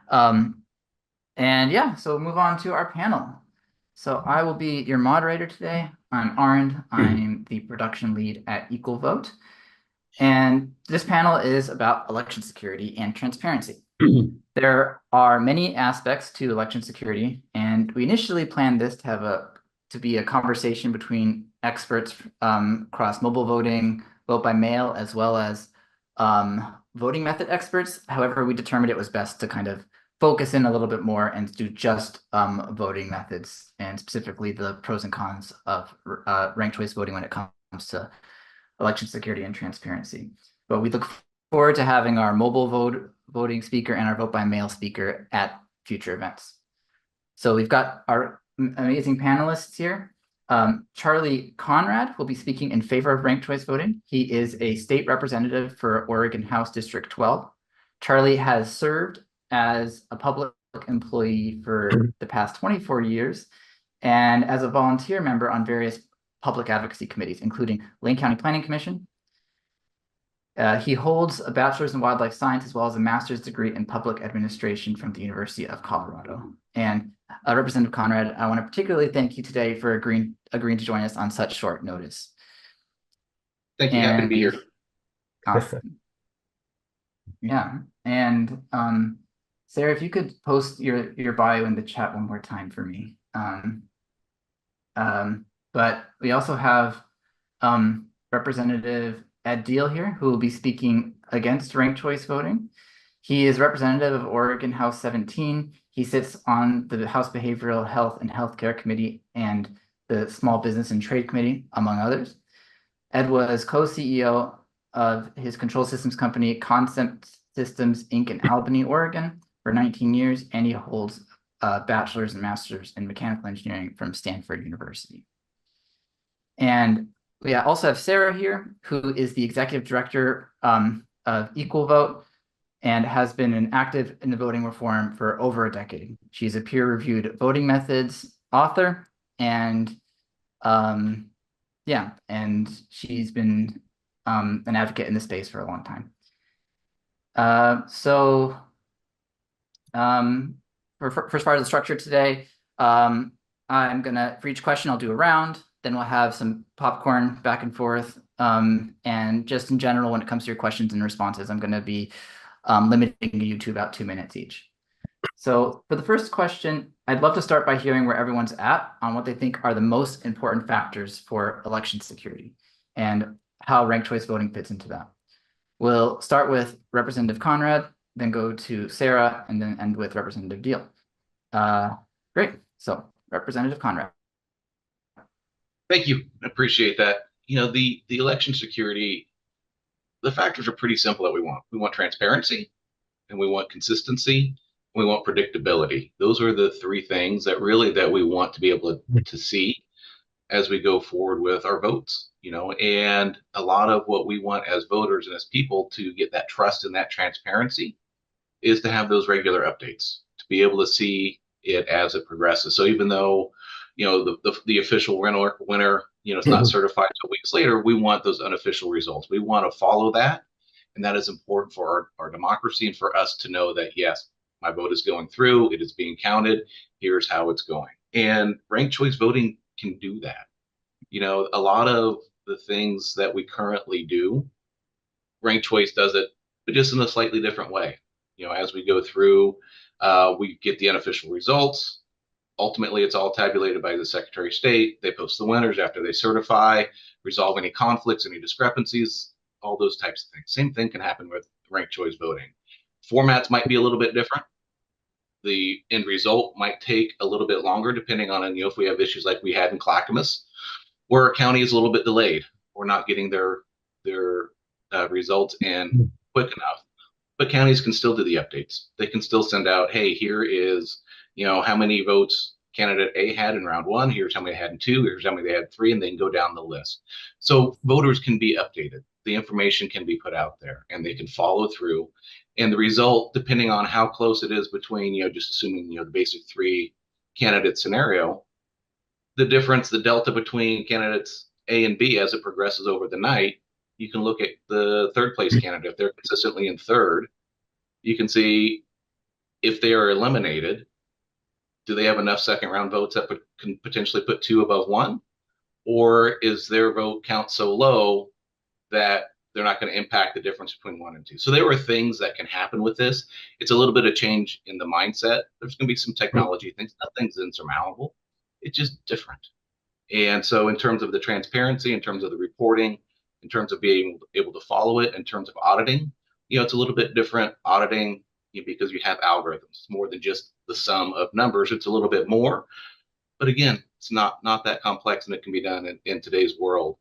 Um, and yeah, so move on to our panel. So I will be your moderator today. I'm Arnd. I'm the production lead at Equal Vote. And this panel is about election security and transparency. There are many aspects to election security, and we initially planned this to be a conversation between experts across mobile voting, vote by mail, as well as voting method experts. However, we determined it was best to kind of focus in a little bit more and do just voting methods, and specifically the pros and cons of ranked choice voting when it comes to election security and transparency. But we look forward to having our voting speaker and our vote by mail speaker at future events. So we've got our amazing panelists here. Charlie Conrad will be speaking in favor of ranked choice voting. He is a state representative for Oregon House District 12. Charlie has served as a public employee for the past 24 years and as a volunteer member on various public advocacy committees, including Lane County Planning Commission. He holds a bachelor's in wildlife science as well as a master's degree in public administration from the University of Colorado. And Representative Conrad, I want to particularly thank you today for agreeing to join us on such short notice. Thank you. Happy to be here. Awesome. Yeah. And Sarah, if you could post your bio in the chat one more time for me. But we also have Representative Ed Diehl here, who will be speaking against ranked choice voting. He is representative of Oregon House 17. He sits on the House Behavioral Health and Healthcare Committee and the Small Business and Trade Committee, among others. Ed was co-CEO of his control systems company, Concept Systems, Inc. in Albany, Oregon, for 19 years, and he holds a bachelor's and master's in mechanical engineering from Stanford University. And we also have Sarah here, who is the executive director of Equal Vote and has been active in the voting reform for over a decade. She's a peer-reviewed voting methods author, and yeah, and she's been an advocate in this space for a long time. For first part of the structure today, I'm gonna, for each question, I'll do a round. Then we'll have some popcorn back and forth. And just in general, when it comes to your questions and responses, I'm going to be limiting you to about 2 minutes each. So for the first question, I'd love to start by hearing where everyone's at on what they think are the most important factors for election security and how ranked choice voting fits into that. We'll start with Representative Conrad, then go to Sarah, and then end with Representative Diehl. Great. So Representative Conrad. Thank you. I appreciate that. You know, the election security, the factors are pretty simple that we want. We want transparency, and we want consistency, and we want predictability. Those are the three things that we want to be able to see as we go forward with our votes, you know, and a lot of what we want as voters and as people to get that trust and that transparency is to have those regular updates, to be able to see it as it progresses. So even though, you know, the official winner, you know, it's not certified until weeks later, we want those unofficial results. We want to follow that. And that is important for our democracy and for us to know that, yes, my vote is going through, it is being counted, here's how it's going. And ranked choice voting can do that. You know, a lot of the things that we currently do, ranked choice does it, but just in a slightly different way. You know, as we go through, we get the unofficial results. Ultimately, it's all tabulated by the Secretary of State. They post the winners after they certify, resolve any conflicts, any discrepancies, all those types of things. Same thing can happen with ranked choice voting. Formats might be a little bit different. The end result might take a little bit longer, depending on, you know, if we have issues like we had in Clackamas, where our county is a little bit delayed. We're not getting their results in quick enough. But counties can still do the updates. They can still send out, hey, here is, you know, how many votes candidate A had in round one. Here's how many they had in two. Here's how many they had in three, and they can go down the list. So voters can be updated. The information can be put out there, and they can follow through. And the result, depending on how close it is between, you know, just assuming, you know, the basic three candidate scenario, the difference, the delta between candidates A and B as it progresses over the night, you can look at the third place candidate. If they're consistently in third, you can see if they are eliminated, do they have enough second round votes that can potentially put two above one? Or is their vote count so low that they're not going to impact the difference between one and two? So there are things that can happen with this. It's a little bit of change in the mindset. There's going to be some technology things. Nothing's insurmountable. It's just different. And so in terms of the transparency, in terms of the reporting, in terms of being able to follow it, in terms of auditing, it's a little bit different auditing because you have algorithms. It's more than just the sum of numbers. It's a little bit more. But again, it's not that complex, and it can be done in today's world.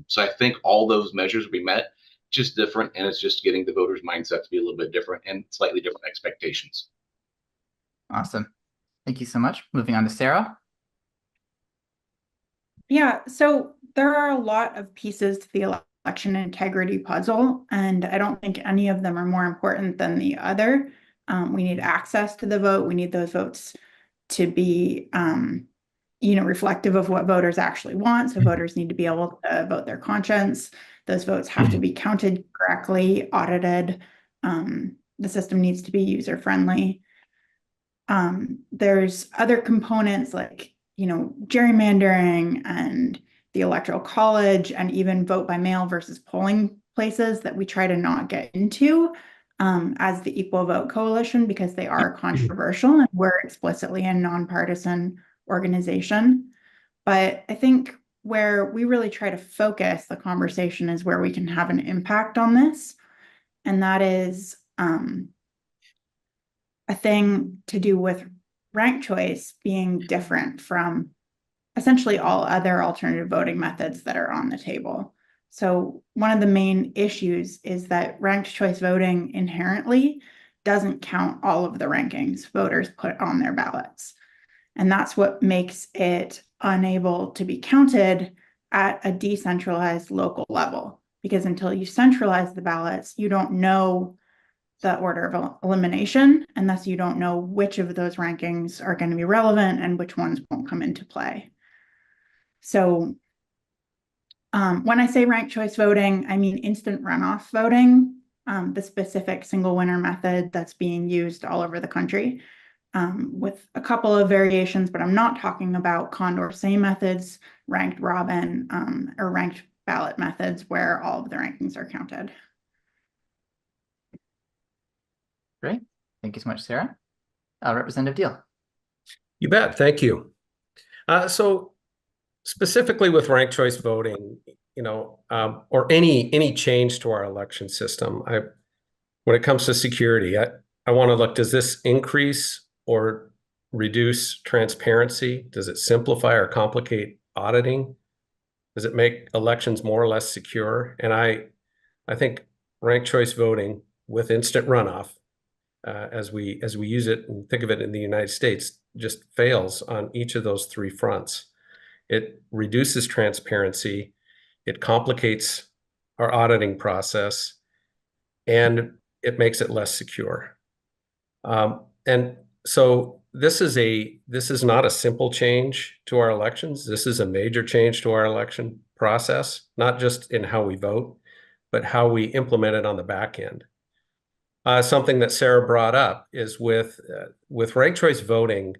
So I think all those measures will be met, just different, and it's just getting the voters' mindset to be a little bit different and slightly different expectations. Awesome. Thank you so much. Moving on to Sarah. Yeah, so there are a lot of pieces to the election integrity puzzle, and I don't think any of them are more important than the other. We need access to the vote. We need those votes to be, reflective of what voters actually want. So voters need to be able to vote their conscience. Those votes have to be counted correctly, audited. The system needs to be user-friendly. There's other components like gerrymandering and the electoral college and even vote by mail versus polling places that we try to not get into as the Equal Vote Coalition, because they are controversial and we're explicitly a nonpartisan organization. But I think where we really try to focus the conversation is where we can have an impact on this. And that is a thing to do with ranked choice being different from essentially all other alternative voting methods that are on the table. So one of the main issues is that ranked choice voting inherently doesn't count all of the rankings voters put on their ballots. And that's what makes it unable to be counted at a decentralized local level, because until you centralize the ballots, you don't know the order of elimination, and thus you don't know which of those rankings are going to be relevant and which ones won't come into play. So when I say ranked choice voting, I mean instant runoff voting, the specific single winner method that's being used all over the country with a couple of variations, but I'm not talking about Condorcet methods, ranked robin, or ranked ballot methods where all of the rankings are counted. Great. Thank you so much, Sarah. Representative Diehl. You bet. Thank you. So specifically with ranked choice voting, or any change to our election system, when it comes to security, I want to look, does this increase or reduce transparency? Does it simplify or complicate auditing? Does it make elections more or less secure? And I think ranked choice voting with instant runoff, as we use it and think of it in the United States, just fails on each of those three fronts. It reduces transparency, it complicates our auditing process, and it makes it less secure. And so this is not a simple change to our elections. This is a major change to our election process, not just in how we vote, but how we implement it on the back end. Something that Sarah brought up is with ranked choice voting,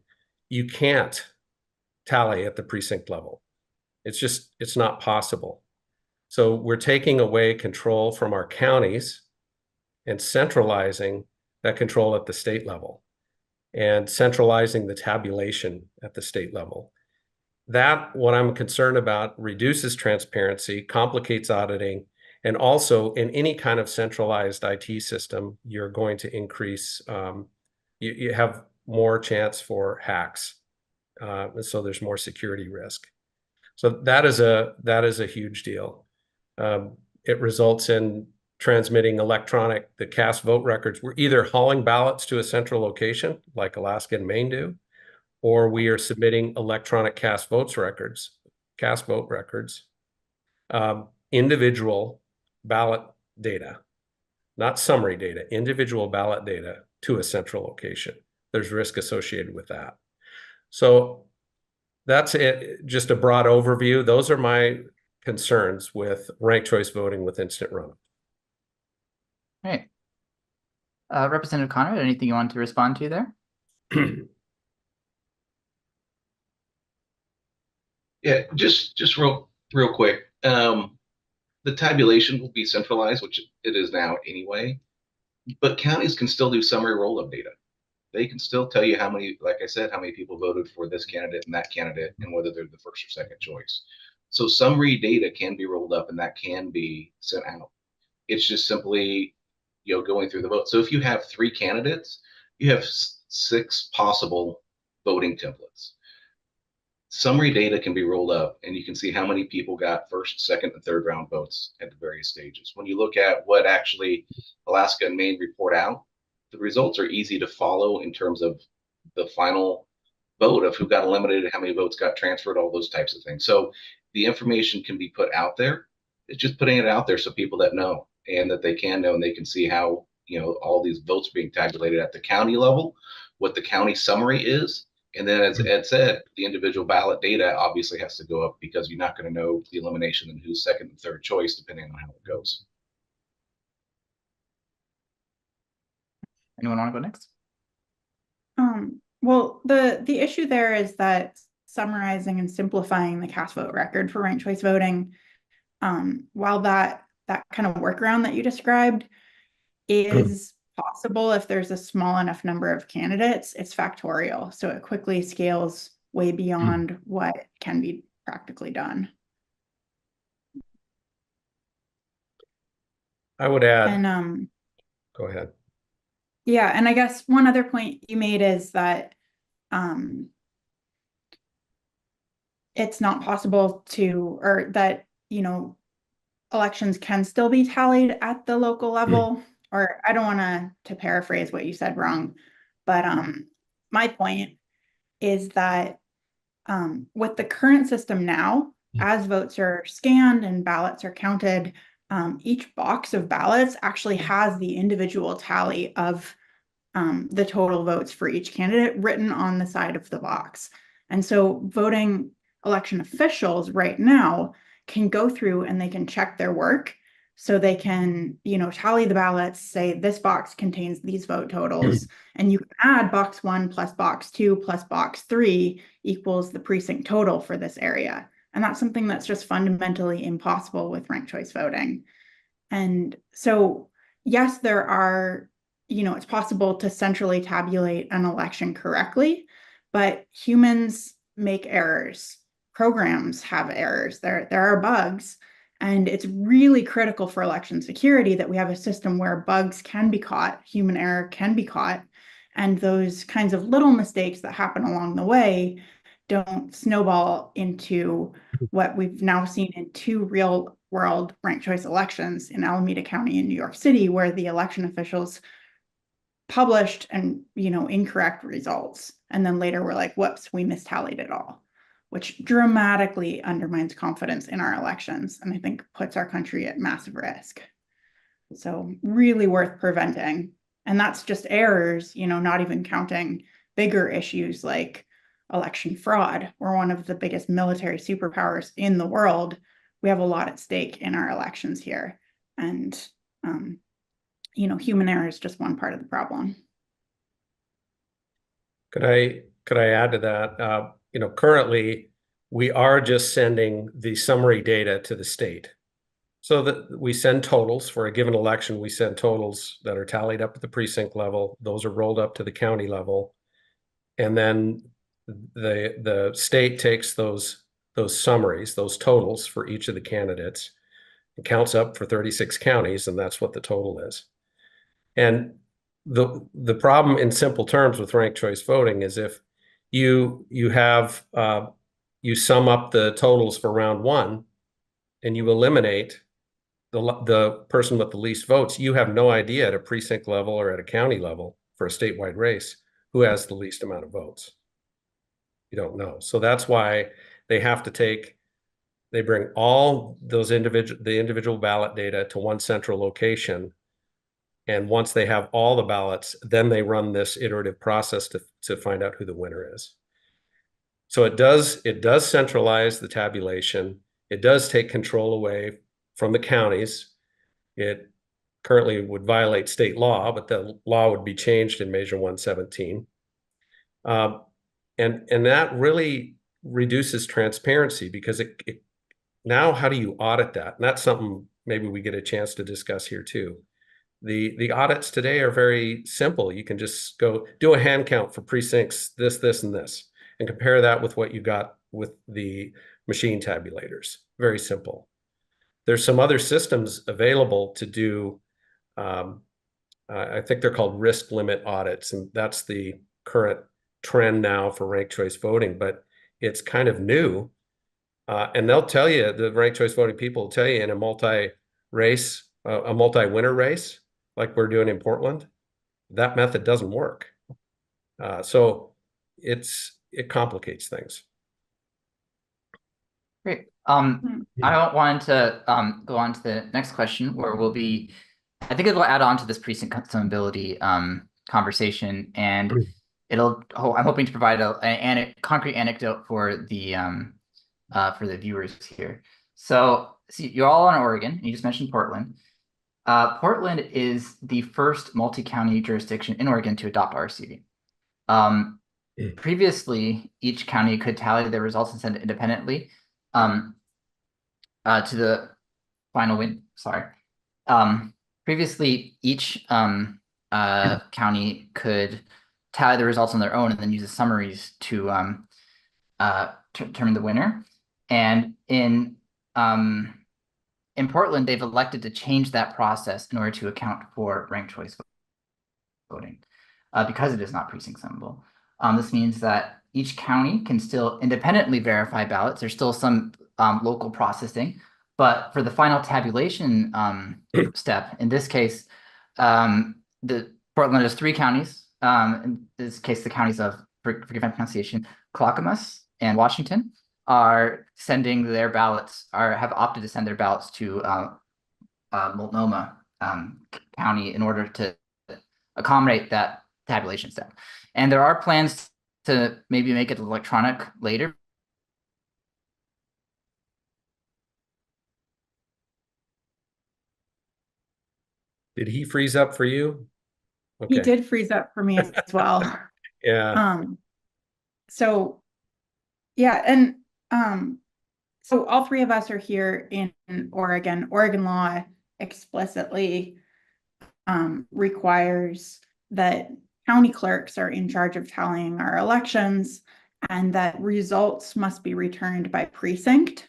you can't tally at the precinct level. It's not possible. So we're taking away control from our counties and centralizing that control at the state level and centralizing the tabulation at the state level. That, what I'm concerned about, reduces transparency, complicates auditing, and also in any kind of centralized IT system, you're going to increase, you have more chance for hacks. So there's more security risk. So that is a huge deal. It results in transmitting the cast vote records. We're either hauling ballots to a central location like Alaska and Maine do, or we are submitting electronic cast vote records, individual ballot data, not summary data, individual ballot data to a central location. There's risk associated with that. So that's it, just a broad overview. Those are my concerns with ranked choice voting with instant runoff. Right. Representative Conrad, anything you want to respond to there? Yeah, just real quick. The tabulation will be centralized, which it is now anyway, but counties can still do summary roll-up data. They can still tell you how many, like I said, how many people voted for this candidate and that candidate and whether they're the first or second choice. So summary data can be rolled up and that can be sent out. It's just simply, going through the vote. So if you have 3 candidates, you have 6 possible voting templates. Summary data can be rolled up and you can see how many people got first, second, and third round votes at the various stages. When you look at what actually Alaska and Maine report out, the results are easy to follow in terms of the final vote of who got eliminated, how many votes got transferred, all those types of things. So the information can be put out there. It's just putting it out there so people that know and that they can know and they can see how, all these votes being tabulated at the county level, what the county summary is. And then, as Ed said, the individual ballot data obviously has to go up because you're not going to know the elimination and who's second and third choice, depending on how it goes. Anyone want to go next? Well, the issue there is that summarizing and simplifying the cast vote record for ranked choice voting, while that kind of workaround that you described is possible if there's a small enough number of candidates, it's factorial. So it quickly scales way beyond what can be practically done. I would add, And go ahead. yeah, and I guess one other point you made is that it's not possible to, or that, elections can still be tallied at the local level. Or I don't want to paraphrase what you said wrong, but my point is that with the current system now, as votes are scanned and ballots are counted, each box of ballots actually has the individual tally of the total votes for each candidate written on the side of the box. And so voting election officials right now can go through and they can check their work. So they can, tally the ballots, say this box contains these vote totals, and you can add box 1 plus box 2 plus box 3 equals the precinct total for this area. And that's something that's just fundamentally impossible with ranked choice voting. And so, yes, there are, it's possible to centrally tabulate an election correctly, but humans make errors. Programs have errors. There are bugs. And it's really critical for election security that we have a system where bugs can be caught, human error can be caught, and those kinds of little mistakes that happen along the way don't snowball into what we've now seen in 2 real world ranked choice elections in Alameda County and New York City, where the election officials published incorrect results. And then later we're like, whoops, we mistallied it all, which dramatically undermines confidence in our elections and I think puts our country at massive risk. So really worth preventing. And that's just errors, not even counting bigger issues like election fraud. We're one of the biggest military superpowers in the world. We have a lot at stake in our elections here. And, human error is just one part of the problem. Could I add to that? Currently we are just sending the summary data to the state. So that we send totals for a given election, we send totals that are tallied up at the precinct level. Those are rolled up to the county level. And then the state takes those summaries, those totals for each of the candidates, and counts up for 36 counties, and that's what the total is. And the problem in simple terms with ranked choice voting is if you have you sum up the totals for round 1 and you eliminate the person with the least votes, you have no idea at a precinct level or at a county level for a statewide race who has the least amount of votes. You don't know. So that's why they have to they bring all those individual ballot data to one central location. And once they have all the ballots, then they run this iterative process to find out who the winner is. So it does centralize the tabulation. It does take control away from the counties. It currently would violate state law, but the law would be changed in Measure 117. And that really reduces transparency because now how do you audit that? And that's something maybe we get a chance to discuss here too. The audits today are very simple. You can just go do a hand count for precincts, this, and this, and compare that with what you got with the machine tabulators. Very simple. There's some other systems available to do, I think they're called risk limit audits, and that's the current trend now for ranked choice voting, but it's kind of new. And they'll tell you, the ranked choice voting people will tell you in a multi-race, a multi-winner race, like we're doing in Portland, that method doesn't work. So it complicates things. Great. I wanted to go on to the next question where I think it'll add on to this precinct customability conversation, and I'm hoping to provide a concrete anecdote for the viewers here. So see, you're all in Oregon, and you just mentioned Portland. Portland is the first multi-county jurisdiction in Oregon to adopt RCV. Previously, each county could tally their results and send it independently to the final win. Sorry. Previously, each county could tally the results on their own and then use the summaries to determine the winner. And in Portland, they've elected to change that process in order to account for ranked choice voting because it is not precinct summable. This means that each county can still independently verify ballots. There's still some local processing, but for the final tabulation step, in this case, the Portland has 3 counties. In this case, the counties of, forgive my pronunciation, Clackamas and Washington are sending their ballots, have opted to send their ballots to Multnomah County in order to accommodate that tabulation step. And there are plans to maybe make it electronic later. Did he freeze up for you? Okay. He did freeze up for me as well. Yeah. So yeah, and so all 3 of us are here in Oregon. Oregon law explicitly requires that county clerks are in charge of tallying our elections and that results must be returned by precinct.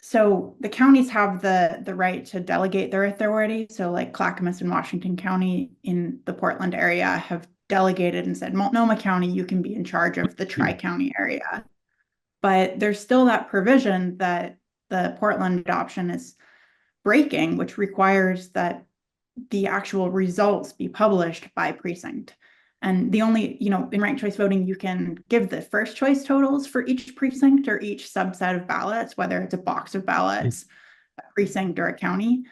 So the counties have the right to delegate their authority. So like Clackamas and Washington County in the Portland area have delegated and said, Multnomah County, you can be in charge of the tri-county area. But there's still that provision that the Portland adoption is breaking, which requires that the actual results be published by precinct. And the only, in ranked choice voting, you can give the first choice totals for each precinct or each subset of ballots, whether it's a box of ballots, a precinct, or a county,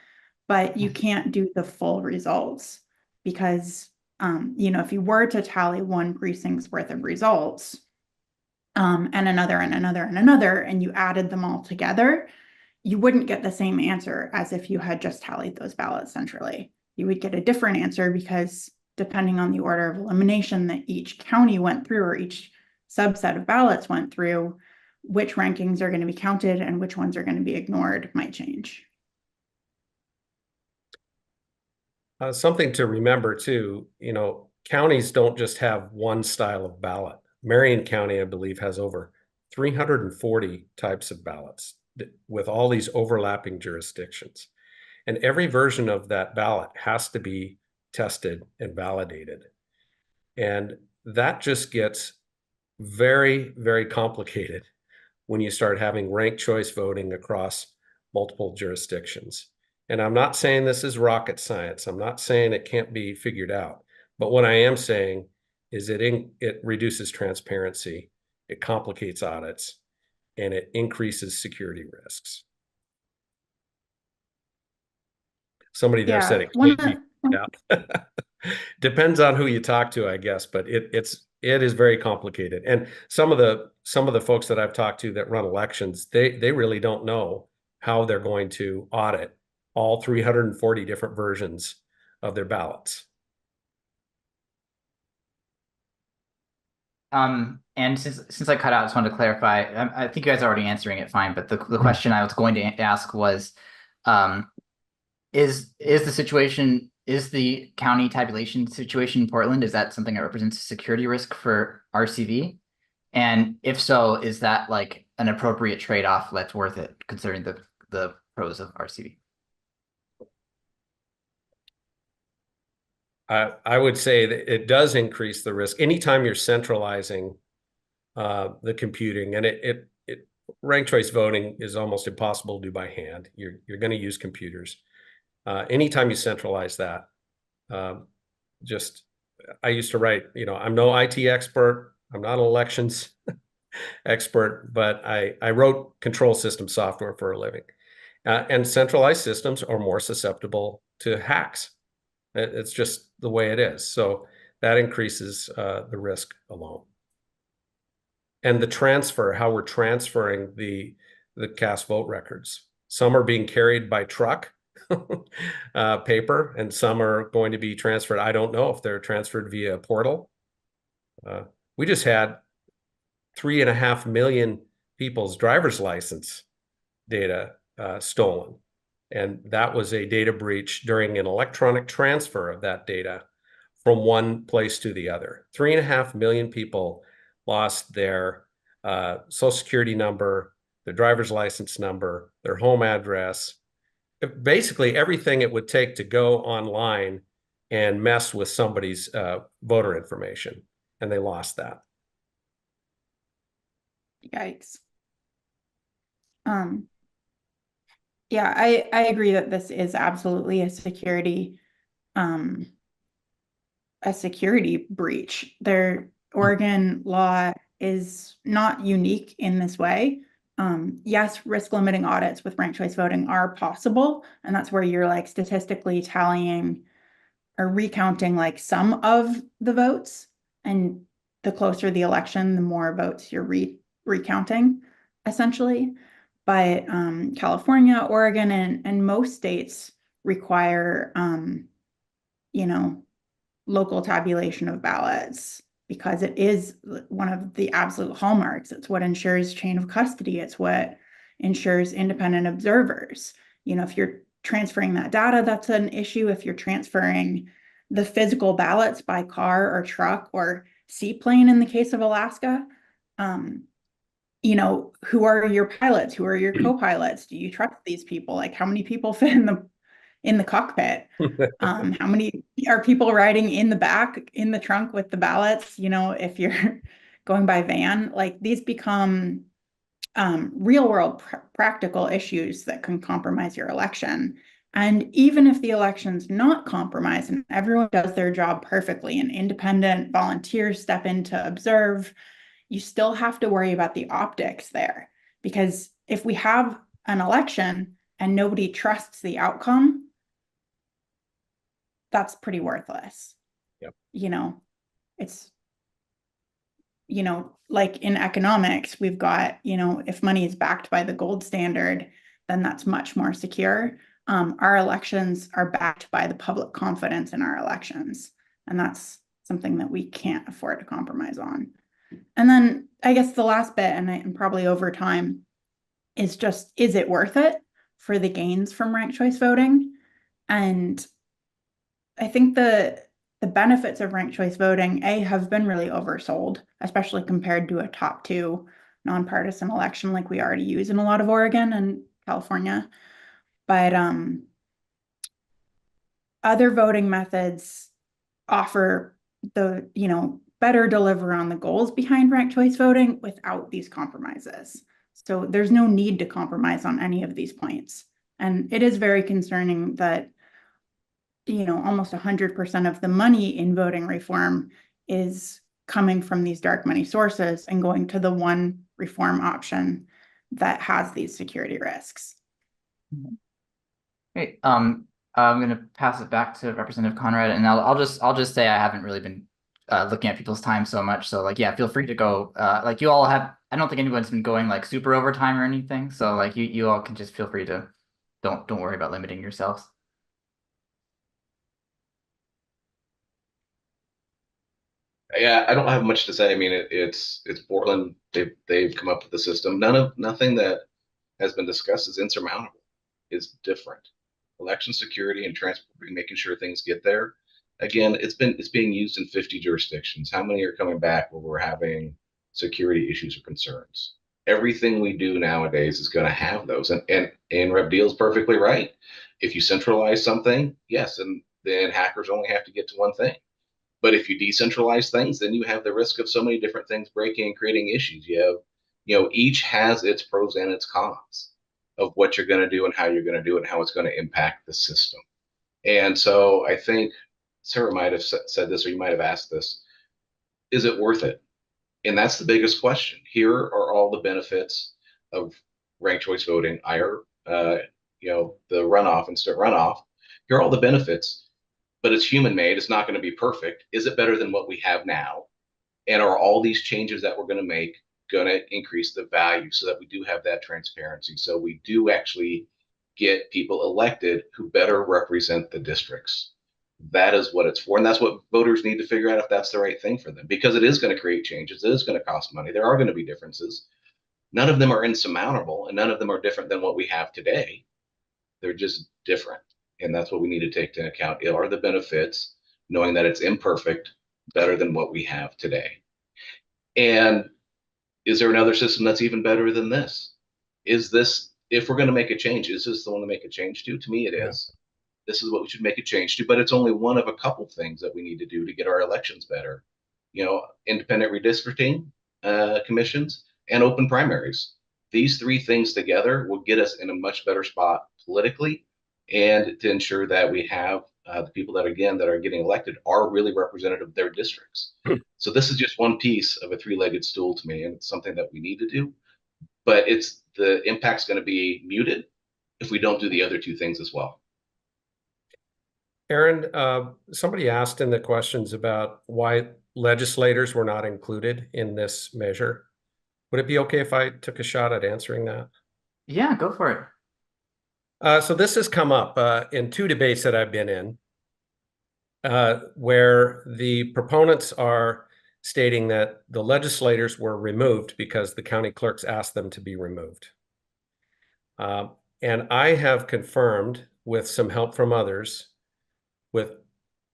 but you can't do the full results because, if you were to tally one precinct's worth of results, and another and another and another, and you added them all together, you wouldn't get the same answer as if you had just tallied those ballots centrally. You would get a different answer because depending on the order of elimination that each county went through or each subset of ballots went through, which rankings are going to be counted and which ones are going to be ignored might change. Something to remember too, counties don't just have one style of ballot. Marion County, I believe, has over 340 types of ballots with all these overlapping jurisdictions. And every version of that ballot has to be tested and validated. And that just gets very, very complicated when you start having ranked choice voting across multiple jurisdictions. And I'm not saying this is rocket science. I'm not saying it can't be figured out. But what I am saying is it reduces transparency, it complicates audits, and it increases security risks. Somebody there said it can't be figured out. Depends on who you talk to, I guess, but it is very complicated. And some of the folks that I've talked to that run elections, they really don't know how they're going to audit all 340 different versions of their ballots. And since I cut out, I just wanted to clarify. I think you guys are already answering it fine, but the question I was going to ask was, is the county tabulation situation in Portland, is that something that represents a security risk for RCV? And if so, is that like an appropriate trade-off that's worth it considering the pros of RCV? I would say that it does increase the risk anytime you're centralizing the computing, and ranked choice voting is almost impossible to do by hand. You're going to use computers. Anytime you centralize that, I used to write, I'm no IT expert, I'm not an elections expert, but I wrote control system software for a living. And centralized systems are more susceptible to hacks. It's just the way it is. So that increases the risk alone. And the transfer, how we're transferring the cast vote records. Some are being carried by truck, paper, and some are going to be transferred. I don't know if they're transferred via a portal. We just had 3.5 million people's driver's license data stolen. And that was a data breach during an electronic transfer of that data from one place to the other. 3.5 million people lost their social security number, their driver's license number, their home address, basically everything it would take to go online and mess with somebody's voter information. And they lost that. Yikes. Yeah, I agree that this is absolutely a security breach. Oregon law is not unique in this way. Yes, risk limiting audits with ranked choice voting are possible, and that's where you're like statistically tallying or recounting like some of the votes, and the closer the election, the more votes you're recounting, essentially. But California, Oregon, and most states require local tabulation of ballots, because it is one of the absolute hallmarks. It's what ensures chain of custody. It's what ensures independent observers. If you're transferring that data, that's an issue. If you're transferring the physical ballots by car or truck or seaplane in the case of Alaska, who are your pilots? Who are your co-pilots? Do you trust these people? Like, how many people fit in the cockpit? How many are people riding in the back, in the trunk with the ballots? If you're going by van, like these become real world practical issues that can compromise your election. And even if the election's not compromised and everyone does their job perfectly and independent volunteers step in to observe, you still have to worry about the optics there. Because if we have an election and nobody trusts the outcome, that's pretty worthless. Yep. It's, like in economics, we've got, if money is backed by the gold standard, then that's much more secure. Our elections are backed by the public confidence in our elections. And that's something that we can't afford to compromise on. And then I guess the last bit, and probably over time, is just, is it worth it for the gains from ranked choice voting? And I think the benefits of ranked choice voting, have been really oversold, especially compared to a top two nonpartisan election like we already use in a lot of Oregon and California. But other voting methods offer better deliver on the goals behind ranked choice voting without these compromises. So there's no need to compromise on any of these points. And it is very concerning that almost 100% of the money in voting reform is coming from these dark money sources and going to the one reform option that has these security risks. Great. I'm going to pass it back to Representative Conrad, and I'll just say I haven't really been looking at people's time so much. So like, yeah, feel free to go. Like you all have, I don't think anyone's been going like super overtime or anything. So like you all can just feel free to don't worry about limiting yourselves. Yeah, I don't have much to say. I mean, it's Portland. They've come up with the system. Nothing that has been discussed is insurmountable. Is different. Election security and transport, making sure things get there. Again, it's being used in 50 jurisdictions. How many are coming back where we're having security issues or concerns? Everything we do nowadays is going to have those. And Rev Deal is perfectly right. If you centralize something, yes, and then hackers only have to get to one thing. But if you decentralize things, then you have the risk of so many different things breaking and creating issues. Each has its pros and its cons of what you're going to do and how you're going to do it and how it's going to impact the system. And so I think Sarah might have said this, or you might have asked this: is it worth it? And that's the biggest question. Here are all the benefits of ranked choice voting. The runoff, instant runoff. Here are all the benefits, but it's human made. It's not going to be perfect. Is it better than what we have now? And are all these changes that we're going to make going to increase the value so that we do have that transparency? So we do actually get people elected who better represent the districts. That is what it's for. And that's what voters need to figure out if that's the right thing for them, because it is going to create changes. It is going to cost money. There are going to be differences. None of them are insurmountable, and none of them are different than what we have today. They're just different. And that's what we need to take into account. Are the benefits, knowing that it's imperfect, better than what we have today? And is there another system that's even better than this? Is this, if we're going to make a change, is this the one to make a change to? To me, it is. This is what we should make a change to, but it's only one of a couple things that we need to do to get our elections better. Independent redistricting commissions and open primaries. These three things together will get us in a much better spot politically, and to ensure that we have the people that are getting elected are really representative of their districts. So this is just one piece of a three-legged stool to me, and it's something that we need to do. But the impact's going to be muted if we don't do the other two things as well. Aaron, somebody asked in the questions about why legislators were not included in this measure. Would it be okay if I took a shot at answering that? Yeah, go for it. So this has come up in two debates that I've been in, where the proponents are stating that the legislators were removed because the county clerks asked them to be removed. And I have confirmed, with some help from others,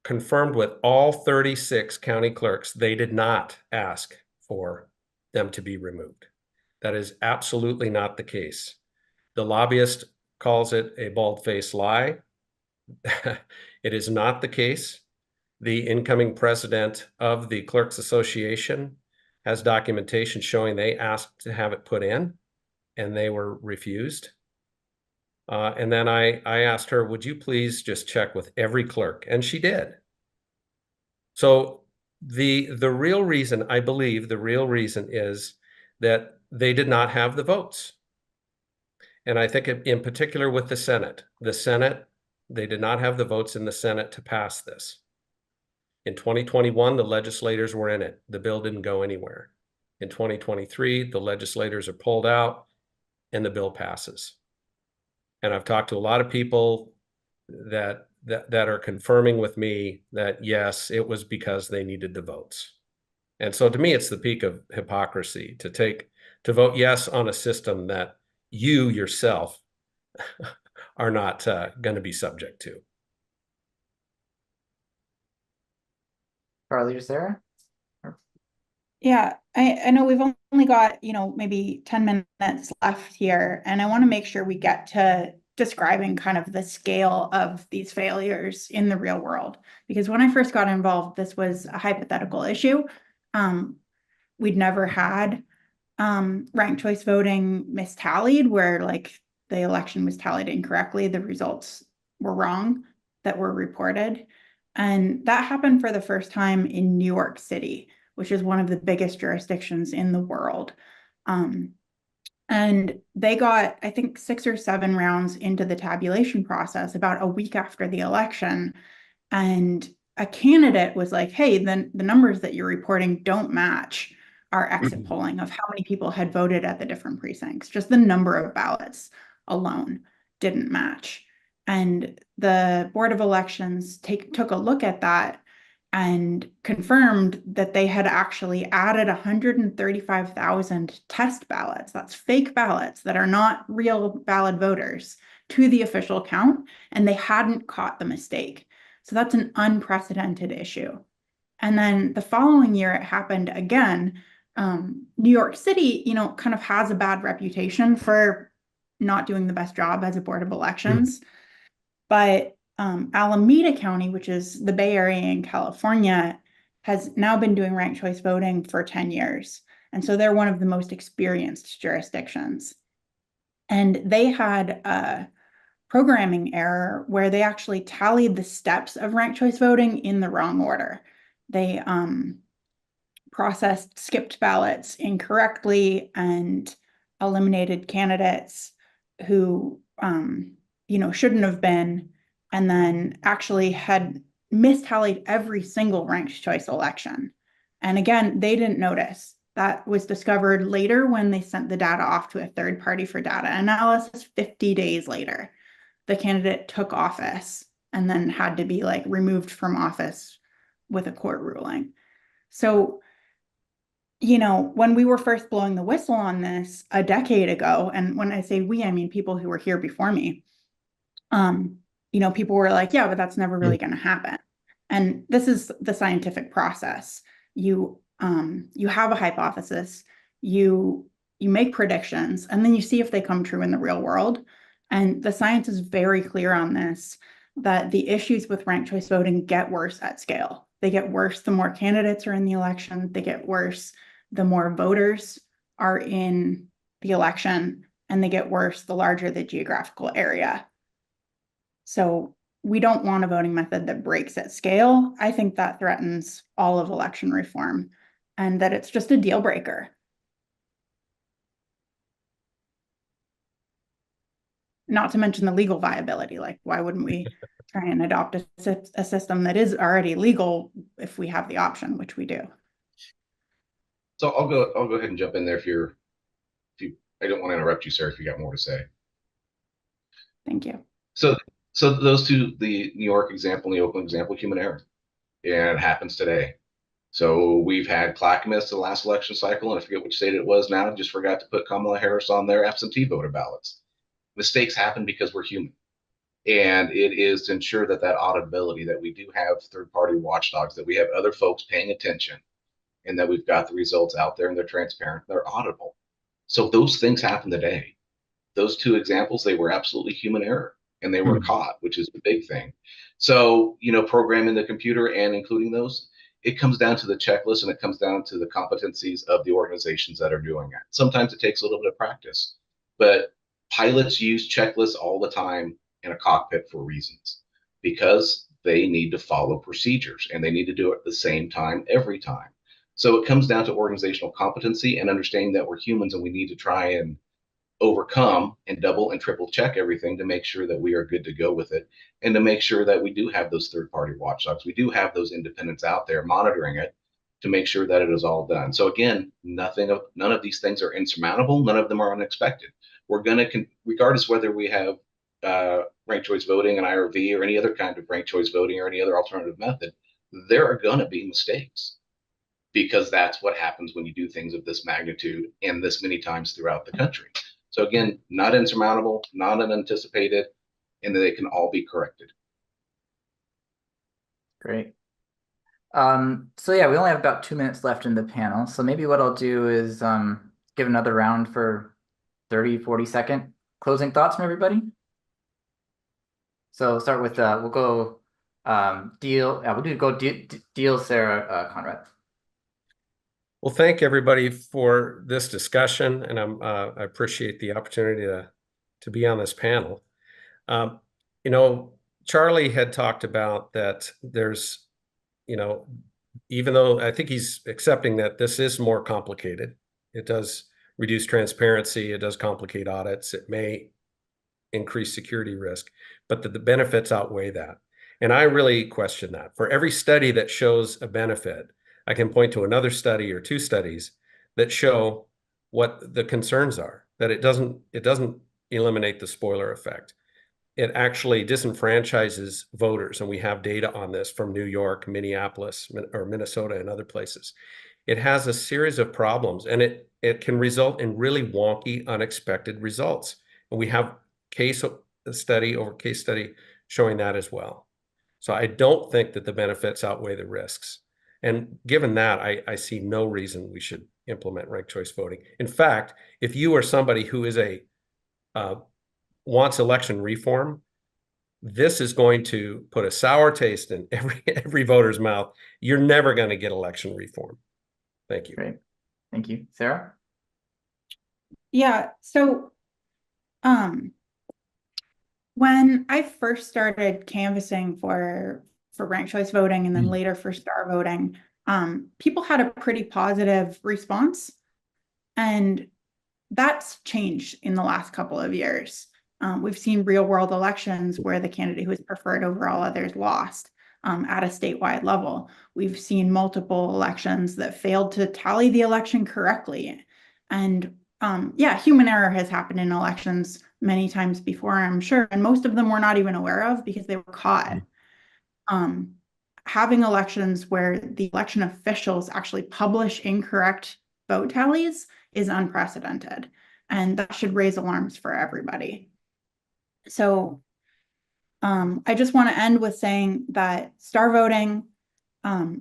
confirmed with all 36 county clerks, they did not ask for them to be removed. That is absolutely not the case. The lobbyist calls it a bald-faced lie. It is not the case. The incoming president of the Clerks Association has documentation showing they asked to have it put in and they were refused. And then I asked her, would you please just check with every clerk? And she did. So the real reason, I believe the real reason is that they did not have the votes. And I think in particular with the Senate, they did not have the votes in the Senate to pass this. In 2021, the legislators were in it. The bill didn't go anywhere. In 2023, the legislators are pulled out and the bill passes. And I've talked to a lot of people that are confirming with me that, yes, it was because they needed the votes. And so to me, it's the peak of hypocrisy to vote yes on a system that you yourself are not going to be subject to. Carly or Sarah? Yeah, I know we've only got, maybe 10 minutes left here, and I want to make sure we get to describing kind of the scale of these failures in the real world. Because when I first got involved, this was a hypothetical issue. We'd never had ranked choice voting mistallied, where like the election was tallied incorrectly, the results were wrong that were reported. And that happened for the first time in New York City, which is one of the biggest jurisdictions in the world. And they got, I think, 6 or 7 rounds into the tabulation process about a week after the election. And a candidate was like, hey, then the numbers that you're reporting don't match our exit polling of how many people had voted at the different precincts, just the number of ballots alone. didn't match. And the Board of Elections took a look at that and confirmed that they had actually added 135,000 test ballots, that's fake ballots that are not real valid voters, to the official count, and they hadn't caught the mistake. So that's an unprecedented issue. And then the following year, it happened again. New York City, kind of has a bad reputation for not doing the best job as a board of elections. But Alameda County, which is the Bay Area in California, has now been doing ranked choice voting for 10 years. And so they're one of the most experienced jurisdictions. And they had a programming error where they actually tallied the steps of ranked choice voting in the wrong order. They processed skipped ballots incorrectly and eliminated candidates who shouldn't have been, and then actually had mistallied every single ranked choice election. And again, they didn't notice. That was discovered later when they sent the data off to a third party for data analysis 50 days later. The candidate took office and then had to be removed from office with a court ruling. So, when we were first blowing the whistle on this a decade ago, and when I say we, I mean people who were here before me, people were like, yeah, but that's never really going to happen. And this is the scientific process. You have a hypothesis, you make predictions, and then you see if they come true in the real world. And the science is very clear on this, that the issues with ranked choice voting get worse at scale. They get worse the more candidates are in the election. They get worse the more voters are in the election, and they get worse the larger the geographical area. So we don't want a voting method that breaks at scale. I think that threatens all of election reform, and that it's just a deal breaker. Not to mention the legal viability. Why wouldn't we try and adopt a system that is already legal if we have the option, which we do? So I'll go ahead and jump in there if you I don't want to interrupt you, sir, if you got more to say. Thank you. So those two, the New York example and the Oakland example, human error. And it happens today. So we've had Clackamas the last election cycle, and I forget which state it was now, just forgot to put Kamala Harris on their absentee voter ballots. Mistakes happen because we're human. And it is to ensure that auditability, that we do have third-party watchdogs, that we have other folks paying attention, and that we've got the results out there and they're transparent, they're auditable. So those things happen today. Those two examples, they were absolutely human error, and they were caught, which is the big thing. So, programming the computer and including those, it comes down to the checklist, and it comes down to the competencies of the organizations that are doing it. Sometimes it takes a little bit of practice, but pilots use checklists all the time in a cockpit for reasons, because they need to follow procedures and they need to do it at the same time every time. So it comes down to organizational competency and understanding that we're humans and we need to try and overcome and double and triple check everything to make sure that we are good to go with it, and to make sure that we do have those third-party watchdogs. We do have those independents out there monitoring it to make sure that it is all done. So again, none of these things are insurmountable. None of them are unexpected. We're going to, regardless whether we have ranked choice voting and IRV or any other kind of ranked choice voting or any other alternative method, there are going to be mistakes, because that's what happens when you do things of this magnitude and this many times throughout the country. So again, not insurmountable, not unanticipated, and they can all be corrected. Great. So yeah, we only have about 2 minutes left in the panel. So maybe what I'll do is give another round for 30, 40-second closing thoughts from everybody. So start with, we'll go Diehl, Diehl, Sarah, Conrad. Well, thank everybody for this discussion, and I appreciate the opportunity to be on this panel. Charlie had talked about that there's, even though I think he's accepting that this is more complicated, it does reduce transparency, it does complicate audits, it may increase security risk, but the benefits outweigh that. And I really question that. For every study that shows a benefit, I can point to another study or two studies that show what the concerns are, that it doesn't eliminate the spoiler effect. it actually disenfranchises voters. And we have data on this from New York, Minneapolis, or Minnesota and other places. It has a series of problems, and it can result in really wonky, unexpected results. And we have case study over case study showing that as well. So I don't think that the benefits outweigh the risks. And given that, I see no reason we should implement ranked choice voting. In fact, if you are somebody who is wants election reform, this is going to put a sour taste in every voter's mouth. You're never going to get election reform. Thank you. Great. Thank you. Sarah? Yeah, so when I first started canvassing for ranked choice voting and then later for star voting, people had a pretty positive response, and that's changed in the last couple of years. We've seen real world elections where the candidate who was preferred over all others lost at a statewide level. We've seen multiple elections that failed to tally the election correctly. And yeah, human error has happened in elections many times before, I'm sure, and most of them we're not even aware of because they were caught. Having elections where the election officials actually publish incorrect vote tallies is unprecedented, and that should raise alarms for everybody. So I just want to end with saying that star voting,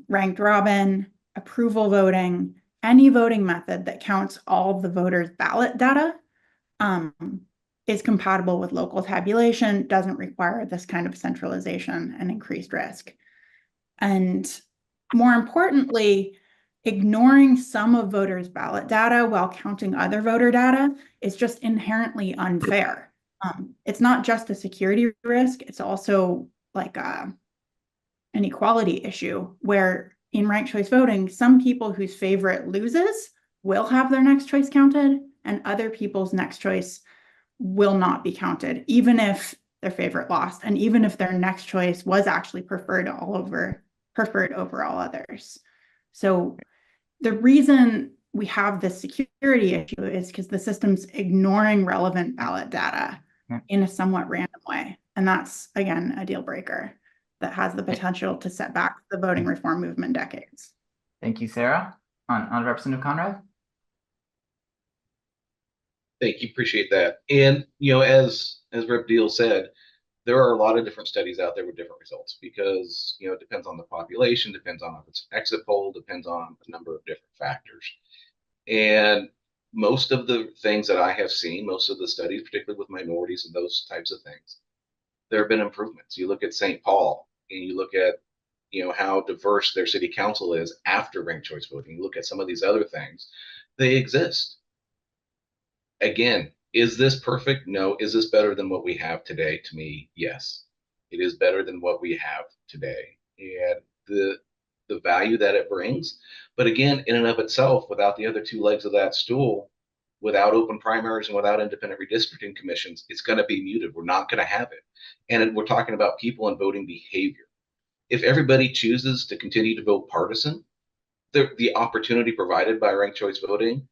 ranked robin, approval voting, any voting method that counts all of the voters' ballot data is compatible with local tabulation, doesn't require this kind of centralization and increased risk. And more importantly, ignoring some of voters' ballot data while counting other voter data is just inherently unfair. It's not just a security risk, it's also like an equality issue where in ranked choice voting, some people whose favorite loses will have their next choice counted and other people's next choice will not be counted, even if their favorite lost and even if their next choice was actually preferred over all others. So the reason we have this security issue is because the system's ignoring relevant ballot data in a somewhat random way. And that's, again, a deal breaker that has the potential to set back the voting reform movement decades. Thank you, Sarah. On Representative Conrad? Thank you. Appreciate that. And, as Rep. Diehl said, there are a lot of different studies out there with different results because, it depends on the population, depends on if it's an exit poll, depends on a number of different factors. And most of the things that I have seen, most of the studies, particularly with minorities and those types of things, there have been improvements. You look at St. Paul and you look at, how diverse their city council is after ranked choice voting. You look at some of these other things, they exist. Again, is this perfect? No. Is this better than what we have today? To me, yes. It is better than what we have today. And the value that it brings. But again, in and of itself, without the other two legs of that stool, without open primaries and without independent redistricting commissions, it's going to be muted. We're not going to have it. And we're talking about people and voting behavior. If everybody chooses to continue to vote partisan, the opportunity provided by ranked choice voting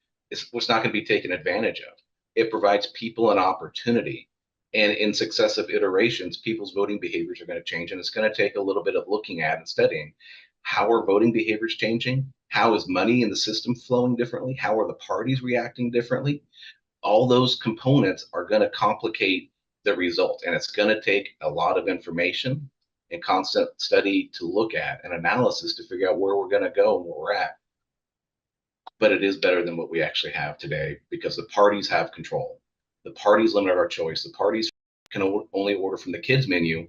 was not going to be taken advantage of. It provides people an opportunity. And in successive iterations, people's voting behaviors are going to change. And it's going to take a little bit of looking at and studying. How are voting behaviors changing? How is money in the system flowing differently? How are the parties reacting differently? All those components are going to complicate the result. And it's going to take a lot of information and constant study to look at and analysis to figure out where we're going to go and where we're at. But it is better than what we actually have today because the parties have control. The parties limit our choice. The parties can only order from the kids menu,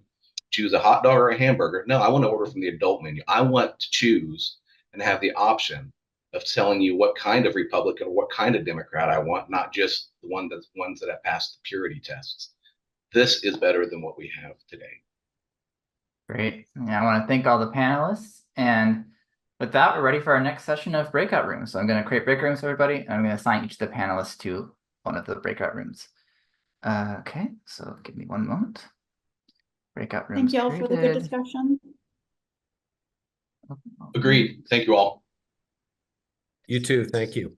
choose a hot dog or a hamburger. No, I want to order from the adult menu. I want to choose and have the option of telling you what kind of Republican or what kind of Democrat I want, not just the ones that have passed the purity tests. This is better than what we have today. Great. Yeah, I want to thank all the panelists. And with that, we're ready for our next session of breakout rooms. So I'm going to create breakout rooms for everybody, and I'm going to assign each of the panelists to one of the breakout rooms. Okay, so give me one moment. Breakout rooms. Thank you all for the good discussion. Agreed. Thank you all. You too. Thank you.